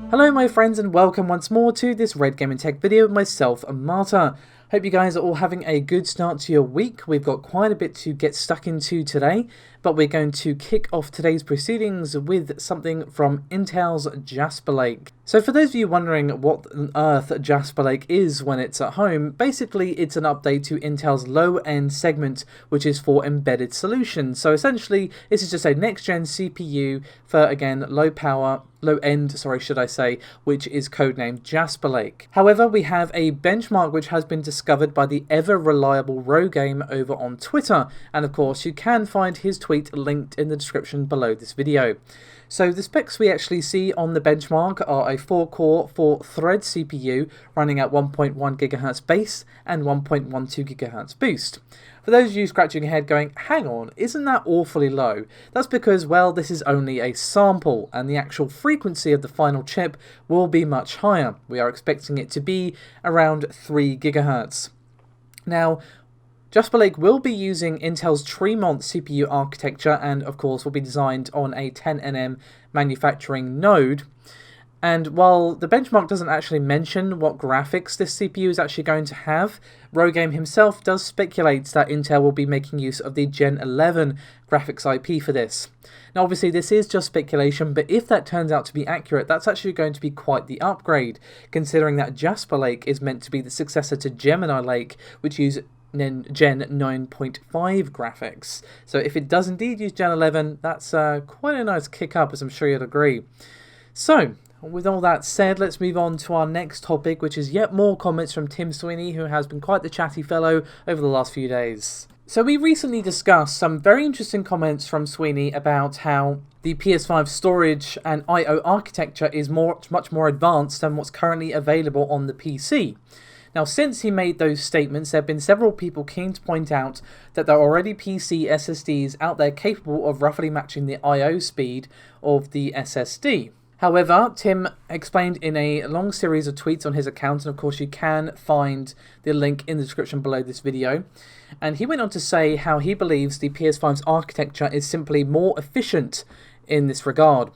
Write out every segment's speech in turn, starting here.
Hello my friends and welcome once more to this Red Gaming Tech video with myself and Marta. Hope you guys are all having a good start to your week. We've got quite a bit to get stuck into today, but we're going to kick off today's proceedings with something from Intel's Jasper Lake. So for those of you wondering what on earth Jasper Lake is when it's at home, basically it's an update to Intel's low-end segment, which is for embedded solutions. So essentially this is just a next-gen CPU for, again, low-end, should I say, which is codenamed Jasper Lake. However, we have a benchmark which has been discovered by the ever-reliable Rogame over on Twitter, and of course you can find his tweet linked in the description below this video. So the specs we actually see on the benchmark are a 4-core, 4-thread CPU running at 1.1 GHz base and 1.12 GHz boost. For those of you scratching your head going, hang on, isn't that awfully low? That's because, well, this is only a sample and the actual frequency of the final chip will be much higher. We are expecting it to be around 3 GHz. Now, Jasper Lake will be using Intel's Tremont CPU architecture and of course will be designed on a 10nm manufacturing node. And while the benchmark doesn't actually mention what graphics this CPU is actually going to have, Rogame himself does speculate that Intel will be making use of the Gen 11 graphics IP for this. Now obviously this is just speculation, but if that turns out to be accurate, that's actually going to be quite the upgrade, considering that Jasper Lake is meant to be the successor to Gemini Lake, which use Gen 9.5 graphics. So if it does indeed use Gen 11, that's quite a nice kick up, as I'm sure you'd agree. So, with all that said, let's move on to our next topic, which is yet more comments from Tim Sweeney, who has been quite the chatty fellow over the last few days. So we recently discussed some very interesting comments from Sweeney about how the PS5 storage and I/O architecture is much more advanced than what's currently available on the PC. Now, since he made those statements, there have been several people keen to point out that there are already PC SSDs out there capable of roughly matching the I/O speed of the SSD. However, Tim explained in a long series of tweets on his account, and of course you can find the link in the description below this video, and he went on to say how he believes the PS5's architecture is simply more efficient in this regard.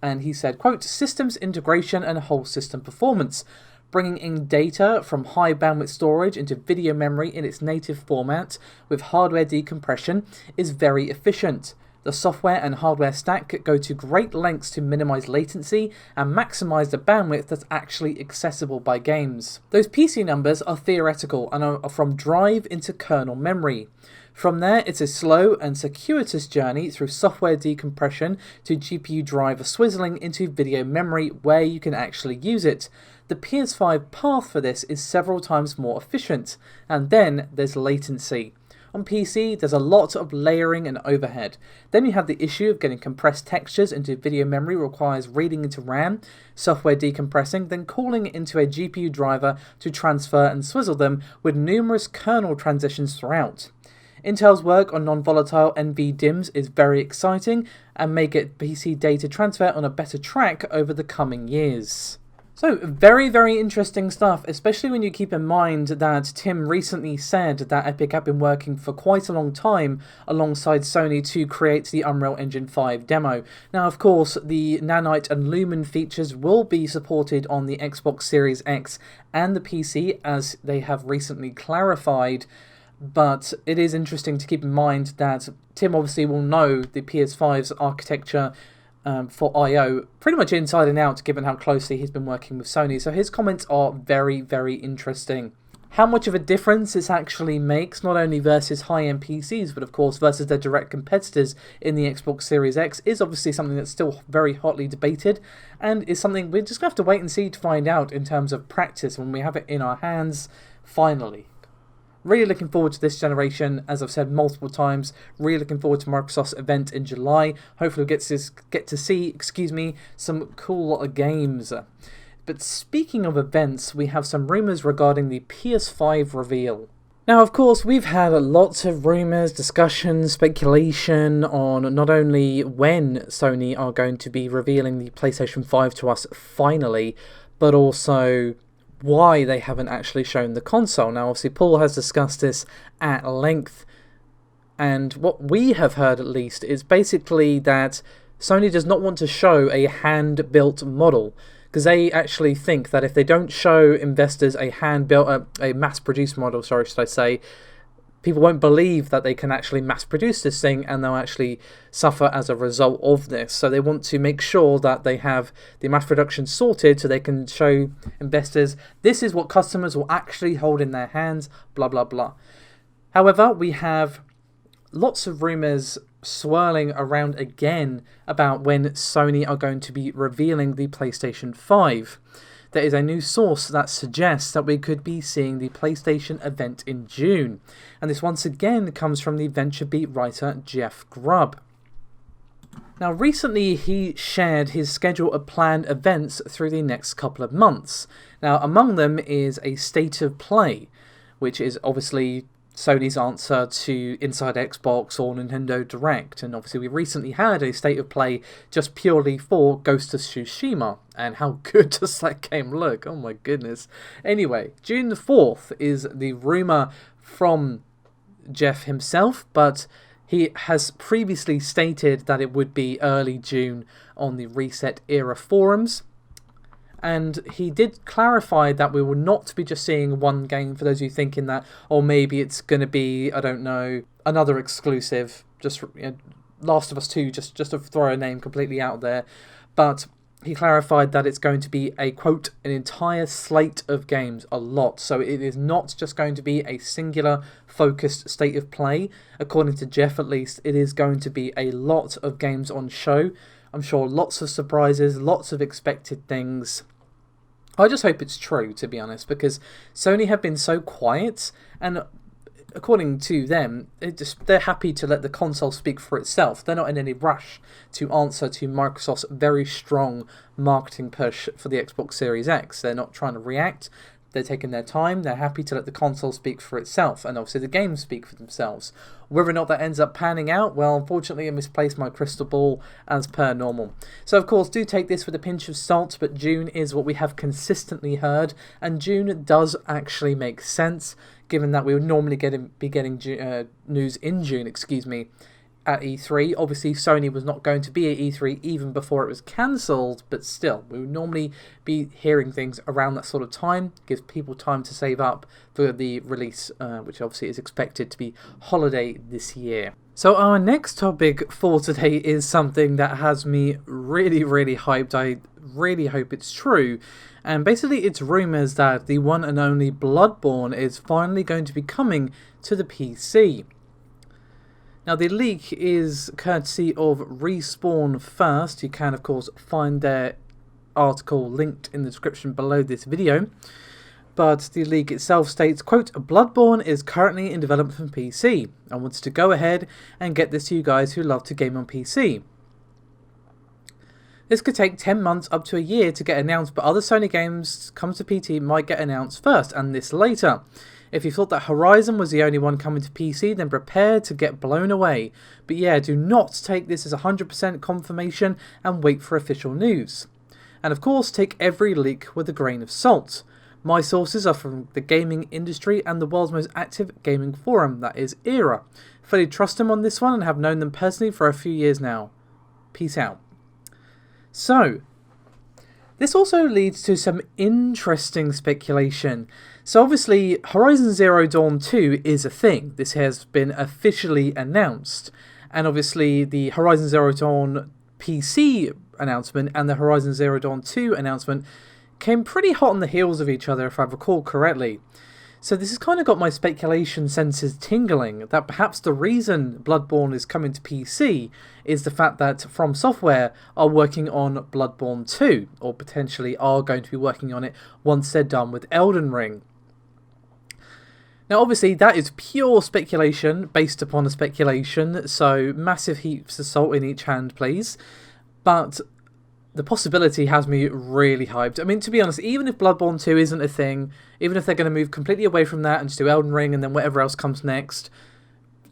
And he said, quote, systems integration and whole system performance. Bringing in data from high bandwidth storage into video memory in its native format with hardware decompression is very efficient. The software and hardware stack go to great lengths to minimize latency and maximize the bandwidth that's actually accessible by games. Those PC numbers are theoretical and are from drive into kernel memory. From there, it's a slow and circuitous journey through software decompression to GPU driver swizzling into video memory where you can actually use it. The PS5 path for this is several times more efficient, and then there's latency. On PC, there's a lot of layering and overhead. Then you have the issue of getting compressed textures into video memory requires reading into RAM, software decompressing, then calling it into a GPU driver to transfer and swizzle them with numerous kernel transitions throughout. Intel's work on non-volatile NVDIMMs is very exciting and may get PC data transfer on a better track over the coming years. So, very, very interesting stuff, especially when you keep in mind that Tim recently said that Epic have been working for quite a long time alongside Sony to create the Unreal Engine 5 demo. Now, of course, the Nanite and Lumen features will be supported on the Xbox Series X and the PC, as they have recently clarified. But it is interesting to keep in mind that Tim obviously will know the PS5's architecture for I/O pretty much inside and out, given how closely he's been working with Sony. So his comments are very, very interesting. How much of a difference this actually makes, not only versus high-end PCs, but of course versus their direct competitors in the Xbox Series X, is obviously something that's still very hotly debated, and is something we're just going to have to wait and see to find out in terms of practice when we have it in our hands, finally. Really looking forward to this generation, as I've said multiple times. Really looking forward to Microsoft's event in July. Hopefully we'll get to see some cool games. But speaking of events, we have some rumours regarding the PS5 reveal. Now, of course, we've had lots of rumours, discussions, speculation on not only when Sony are going to be revealing the PlayStation 5 to us finally, but also why they haven't actually shown the console. Now, obviously, Paul has discussed this at length, and what we have heard, at least, is basically that Sony does not want to show a hand-built model, because they actually think that if they don't show investors a hand-built, a mass-produced model, sorry, should I say, people won't believe that they can actually mass-produce this thing, and they'll actually suffer as a result of this. So they want to make sure that they have the mass production sorted so they can show investors, this is what customers will actually hold in their hands, blah, blah, blah. However, we have lots of rumours swirling around again about when Sony are going to be revealing the PlayStation 5. There is a new source that suggests that we could be seeing the PlayStation Event in June. And this once again comes from the VentureBeat writer Jeff Grubb. Now recently he shared his schedule of planned events through the next couple of months. Now among them is a State of Play, which is obviously Sony's answer to Inside Xbox or Nintendo Direct, and obviously we recently had a State of Play just purely for Ghost of Tsushima, and how good does that game look? Oh my goodness. Anyway, June the 4th is the rumour from Jeff himself, but he has previously stated that it would be early June on the Reset Era forums. And he did clarify that we will not be just seeing one game, for those of you thinking that, or maybe it's going to be, I don't know, another exclusive, just Last of Us 2, just to throw a name completely out there. But he clarified that it's going to be a, quote, an entire slate of games, a lot. So it is not just going to be a singular focused State of Play. According to Jeff, at least, it is going to be a lot of games on show. I'm sure lots of surprises, lots of expected things. I just hope it's true, to be honest, because Sony have been so quiet, and according to them, they're happy to let the console speak for itself. They're not in any rush to answer to Microsoft's very strong marketing push for the Xbox Series X. They're not trying to react. They're taking their time. They're happy to let the console speak for itself, and obviously the games speak for themselves. Whether or not that ends up panning out, well, unfortunately I misplaced my crystal ball as per normal. So of course, do take this with a pinch of salt, but June is what we have consistently heard, and June does actually make sense, given that we would normally be getting news in June, at E3. Obviously, Sony was not going to be at E3 even before it was cancelled, but still, we would normally be hearing things around that sort of time. Gives people time to save up for the release, which obviously is expected to be holiday this year. So our next topic for today is something that has me really, really hyped. I really hope it's true. And basically, it's rumours that the one and only Bloodborne is finally going to be coming to the PC. Now, the leak is courtesy of Respawn First. You can, of course, find their article linked in the description below this video. But the leak itself states, quote, Bloodborne is currently in development for PC. I wanted to go ahead and get this to you guys who love to game on PC. This could take 10 months up to a year to get announced, but other Sony games comes to PC might get announced first, and this later. If you thought that Horizon was the only one coming to PC, then prepare to get blown away. But yeah, do not take this as 100% confirmation and wait for official news. And of course, take every leak with a grain of salt. My sources are from the gaming industry and the world's most active gaming forum, that is Era. Fully trust them on this one and have known them personally for a few years now. Peace out. So, this also leads to some interesting speculation. So obviously, Horizon Zero Dawn 2 is a thing. This has been officially announced. And obviously, the Horizon Zero Dawn PC announcement and the Horizon Zero Dawn 2 announcement came pretty hot on the heels of each other, if I recall correctly. So this has kind of got my speculation senses tingling, that perhaps the reason Bloodborne is coming to PC is the fact that From Software are working on Bloodborne 2, or potentially are going to be working on it once they're done with Elden Ring. Now obviously that is pure speculation based upon a speculation, so massive heaps of salt in each hand please. But the possibility has me really hyped. I mean, to be honest, even if Bloodborne 2 isn't a thing, even if they're going to move completely away from that and just do Elden Ring and then whatever else comes next,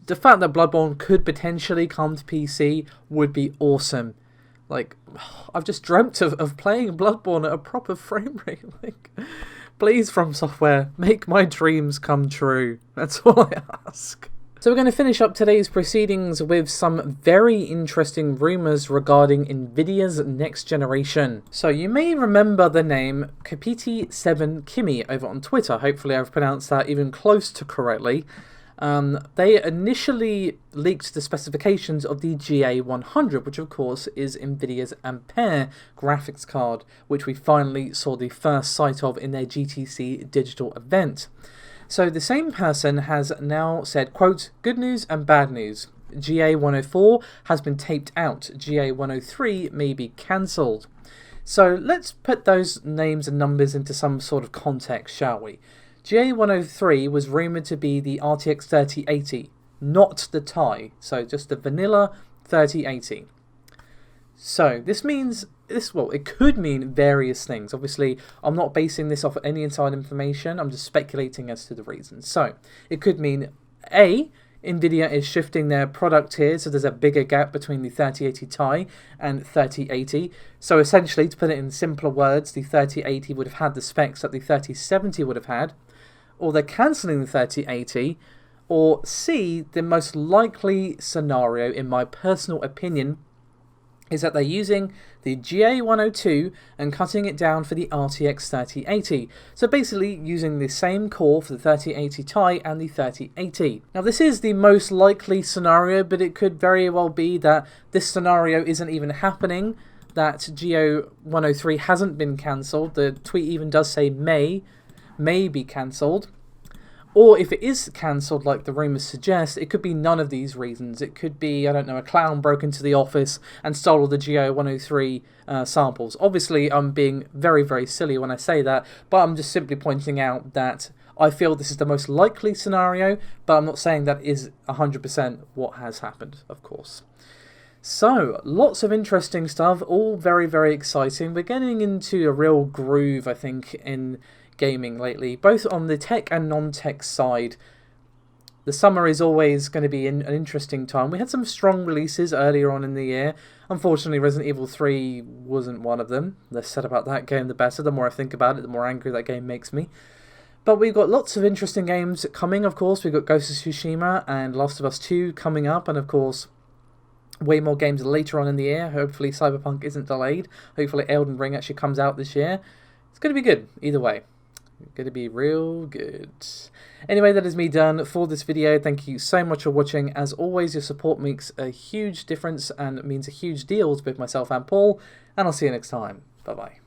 the fact that Bloodborne could potentially come to PC would be awesome. Like, I've just dreamt of playing Bloodborne at a proper frame rate. Like, please, From Software, make my dreams come true. That's all I ask. So we're going to finish up today's proceedings with some very interesting rumours regarding Nvidia's next generation. So you may remember the name Kapiti7Kimi over on Twitter. Hopefully I've pronounced that even close to correctly. They initially leaked the specifications of the GA100, which of course is Nvidia's Ampere graphics card, which we finally saw the first sight of in their GTC digital event. So the same person has now said, quote, "Good news and bad news. GA104 has been taped out. GA103 may be cancelled." So let's put those names and numbers into some sort of context, shall we? GA103 was rumoured to be the RTX 3080, not the Ti, so just the vanilla 3080. So this means, it could mean various things. Obviously, I'm not basing this off any inside information, I'm just speculating as to the reasons. So it could mean A, Nvidia is shifting their product here, so there's a bigger gap between the 3080 Ti and 3080. So essentially, to put it in simpler words, the 3080 would have had the specs that the 3070 would have had, or they're cancelling the 3080, or C, the most likely scenario, in my personal opinion, is that they're using the GA102 and cutting it down for the RTX 3080. So basically using the same core for the 3080 Ti and the 3080. Now this is the most likely scenario, but it could very well be that this scenario isn't even happening, that GA103 hasn't been cancelled. The tweet even does say may be cancelled. Or if it is cancelled, like the rumours suggest, it could be none of these reasons. It could be, I don't know, a clown broke into the office and stole all the GA103 samples. Obviously, I'm being very, very silly when I say that, but I'm just simply pointing out that I feel this is the most likely scenario, but I'm not saying that is 100% what has happened, of course. So, lots of interesting stuff, all very, very exciting. We're getting into a real groove, I think, in gaming lately, both on the tech and non-tech side. The summer is always going to be an interesting time. We had some strong releases earlier on in the year. Unfortunately, Resident Evil 3 wasn't one of them. The less said about that game, the better. The more I think about it, the more angry that game makes me. But we've got lots of interesting games coming, of course. We've got Ghost of Tsushima and Last of Us 2 coming up, and of course, way more games later on in the year. Hopefully Cyberpunk isn't delayed. Hopefully Elden Ring actually comes out this year. It's going to be good, either way. Going to be real good. Anyway, that is me done for this video. Thank you so much for watching. As always, your support makes a huge difference and means a huge deal to both myself and Paul. And I'll see you next time. Bye-bye.